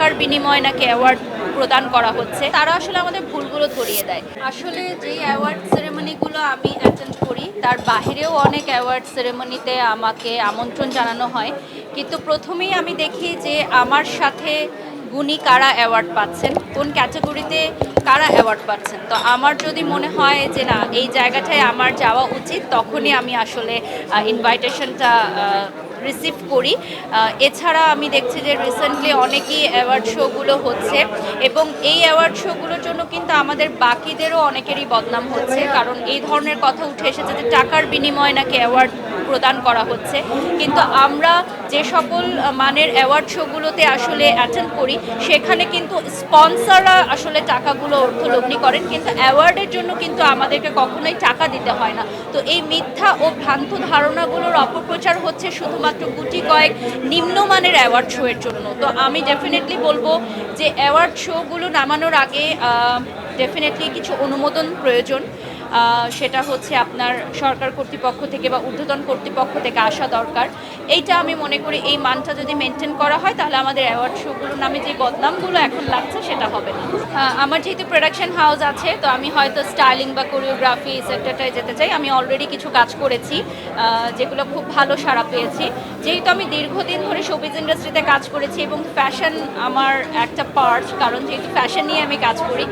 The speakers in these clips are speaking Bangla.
টাকার বিনিময়ে নাকি অ্যাওয়ার্ড প্রদান করা হচ্ছে, তারা আসলে আমাদের ভুলগুলো ধরিয়ে দেয়। আসলে যেই অ্যাওয়ার্ড সেরেমনিগুলো আমি অ্যাটেন্ড করি তার বাহিরেও অনেক অ্যাওয়ার্ড সেরেমনিতে আমাকে আমন্ত্রণ জানানো হয়, কিন্তু প্রথমেই আমি দেখি যে আমার সাথে গুণী কারা অ্যাওয়ার্ড পাচ্ছেন, কোন ক্যাটাগরিতে কারা অ্যাওয়ার্ড পাচ্ছেন। তো আমার যদি মনে হয় যে না এই জায়গাটায় আমার যাওয়া উচিত, তখনই আমি আসলে ইনভাইটেশনটা রিসিভ করি। এছাড়া আমি দেখছি যে রিসেন্টলি অনেকই অ্যাওয়ার্ড শোগুলো হচ্ছে, এবং এই অ্যাওয়ার্ড শোগুলোর জন্য কিন্তু আমাদের বাকিদেরও অনেকেরই বদনাম হচ্ছে, কারণ এই ধরনের কথা উঠে এসেছে যে টাকার বিনিময়ে নাকি অ্যাওয়ার্ড প্রদান করা হচ্ছে। কিন্তু আমরা যে সকল মানের অ্যাওয়ার্ড শোগুলোতে আসলে অ্যাটেন্ড করি, সেখানে কিন্তু স্পন্সররা আসলে টাকাগুলো অর্থলগ্নি করেন, কিন্তু অ্যাওয়ার্ডের জন্য কিন্তু আমাদেরকে কখনোই টাকা দিতে হয় না। তো এই মিথ্যা ও ভ্রান্ত ধারণাগুলোর অপপ্রচার হচ্ছে শুধুমাত্র গুটি কয়েক নিম্নমানের অ্যাওয়ার্ড শো এর জন্য। তো আমি ডেফিনেটলি বলবো যে অ্যাওয়ার্ড শোগুলো নামানোর আগে ডেফিনেটলি কিছু অনুমোদন প্রয়োজন। সেটা হচ্ছে আপনার সরকার কর্তৃপক্ষ থেকে বা ঊর্ধ্বতন কর্তৃপক্ষ থেকে আসা দরকার। এইটা আমি মনে করি এই মানটা যদি মেনটেন করা হয়, তাহলে আমাদের অ্যাওয়ার্ড শোগুলোর নামে যে বদনামগুলো এখন লাগছে সেটা হবে না। আমার যেহেতু প্রোডাকশন হাউস আছে, তো আমি হয়তো স্টাইলিং বা কোরিওগ্রাফি সেক্টরটায় যেতে চাই। আমি অলরেডি কিছু কাজ করেছি যেগুলো খুব ভালো সাড়া পেয়েছি। যেহেতু আমি দীর্ঘদিন ধরে শোবিজ ইন্ডাস্ট্রিতে কাজ করেছি এবং ফ্যাশন আমার একটা পার্ট, কারণ যেহেতু ফ্যাশন নিয়ে আমি কাজ করি,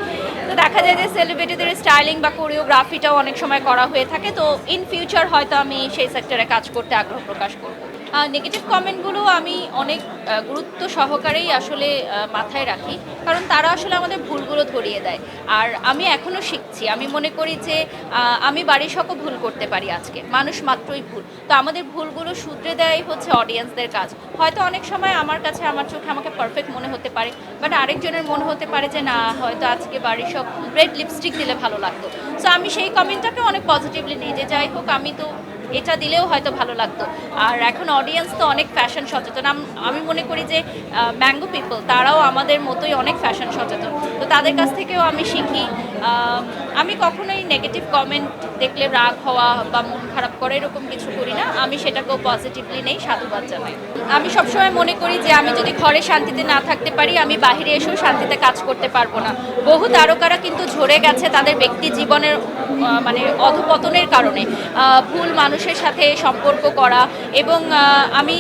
তো দেখা যায় যে সেলিব্রিটিদের স্টাইলিং বা কোরিওগ্রাফিটাও অনেক সময় করা হয়ে থাকে। তো ইন ফিউচার হয়তো আমি সেই সেক্টরে কাজ করতে আগ্রহ প্রকাশ করব। নেগেটিভ কমেন্টগুলো আমি অনেক গুরুত্ব সহকারেই আসলে মাথায় রাখি, কারণ তারা আসলে আমাদের ভুলগুলো ধরিয়ে দেয়। আর আমি এখনও শিখছি। আমি মনে করি যে আমি বাড়ির সকল ভুল করতে পারি, আজকে মানুষ মাত্রই ভুল। তো আমাদের ভুলগুলো শুধরে দেওয়াই হচ্ছে অডিয়েন্সদের কাজ। হয়তো অনেক সময় আমার কাছে আমার চোখে আমাকে পারফেক্ট মনে হতে পারে, বাট আরেকজনের মনে হতে পারে যে না, হয়তো আজকে বাড়ির সব রেড লিপস্টিক দিলে ভালো লাগতো। সো আমি সেই কমেন্টটাকে অনেক পজিটিভলি নিই, যে যাই হোক আমি তো এটা দিলেও হয়তো ভালো লাগতো। আর এখন অডিয়েন্স তো অনেক ফ্যাশন সচেতন। আমি মনে করি যে ম্যাঙ্গো পিপল তারাও আমাদের মতোই অনেক ফ্যাশন সচেতন। তো তাদের কাছ থেকেও আমি শিখি। আমি কখনোই নেগেটিভ কমেন্ট দেখলে রাগ হওয়া বা মন খারাপ করে এরকম কিছু করি না। আমি সেটাকেও পজিটিভলি নেই, সাধুবাদ জানাই। আমি সবসময় মনে করি যে আমি যদি ঘরে শান্তিতে না থাকতে পারি, আমি বাইরে এসেও শান্তিতে কাজ করতে পারবো না। বহু তারকারা কিন্তু ঝরে গেছে তাদের ব্যক্তি জীবনের মানে অধপতনের কারণে, ভুল মানুষের সাথে সম্পর্ক করা। এবং আমি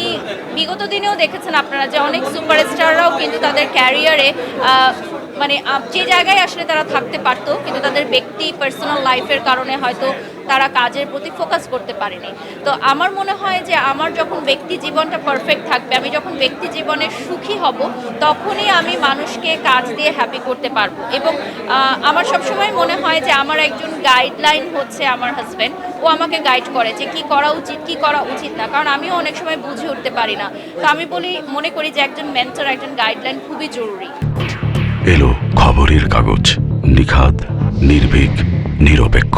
বিগত দিনেও দেখেছেন আপনারা যে অনেক সুপারস্টাররাও কিন্তু তাদের ক্যারিয়ারে মানে যে জায়গায় আসলে তারা থাকতে পারতো, কিন্তু তাদের ব্যক্তি পার্সোনাল লাইফের কারণে হয়তো তারা কাজের প্রতি ফোকাস করতে পারেনি। তো আমার মনে হয় যে আমার যখন ব্যক্তি জীবনটা পারফেক্ট থাকবে, আমি যখন ব্যক্তি জীবনে সুখী হব, তখনই আমি মানুষকে কাজ দিয়ে হ্যাপি করতে পারবো। এবং আমার সবসময় মনে হয় যে আমার একজন গাইডলাইন হচ্ছে আমার হাজব্যান্ড। ও আমাকে গাইড করে যে কী করা উচিত, কী করা উচিত না, কারণ আমিও অনেক সময় বুঝে উঠতে পারি না। তো আমি মনে করি যে একজন মেন্টর, একজন গাইডলাইন খুবই জরুরি। এলো খবরের কাগজ, নিখাদ, নির্ভীক, নিরপেক্ষ।